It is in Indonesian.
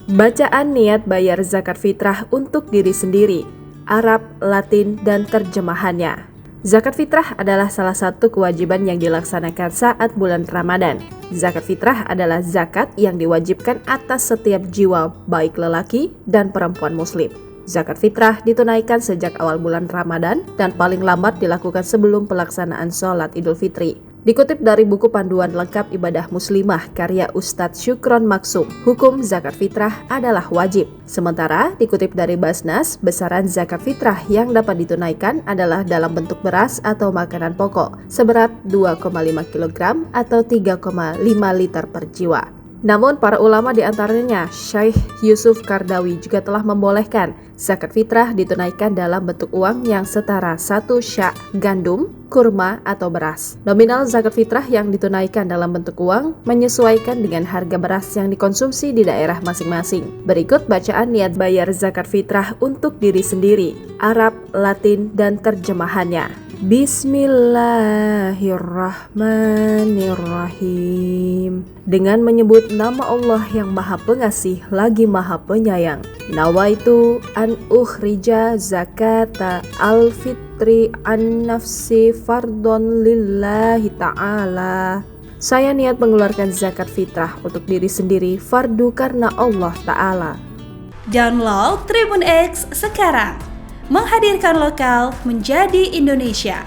Bacaan niat bayar zakat fitrah untuk diri sendiri, Arab, Latin, dan terjemahannya. Zakat fitrah adalah salah satu kewajiban yang dilaksanakan saat bulan Ramadan. Zakat fitrah adalah zakat yang diwajibkan atas setiap jiwa, baik lelaki dan perempuan muslim. Zakat fitrah ditunaikan sejak awal bulan Ramadan dan paling lambat dilakukan sebelum pelaksanaan sholat Idul Fitri. Dikutip dari buku Panduan Lengkap Ibadah Muslimah karya Ustadz Syukron Maksum, hukum zakat fitrah adalah wajib. Sementara dikutip dari Basnas, besaran zakat fitrah yang dapat ditunaikan adalah dalam bentuk beras atau makanan pokok seberat 2,5 kg atau 3,5 liter per jiwa. Namun para ulama di antaranya Syekh Yusuf Kardawi juga telah membolehkan zakat fitrah ditunaikan dalam bentuk uang yang setara 1 syak gandum, kurma atau beras. Nominal zakat fitrah yang ditunaikan dalam bentuk uang menyesuaikan dengan harga beras yang dikonsumsi di daerah masing-masing. Berikut bacaan niat bayar zakat fitrah untuk diri sendiri, Arab, Latin, dan terjemahannya. Bismillahirrahmanirrahim. Dengan menyebut nama Allah yang Maha Pengasih lagi Maha Penyayang. Nawaitu an ukhrija zakata al-fitri an nafsi fardon lillahi ta'ala. Saya niat mengeluarkan zakat fitrah untuk diri sendiri fardu karena Allah Ta'ala. Download Tribun X sekarang. Menghadirkan lokal menjadi Indonesia.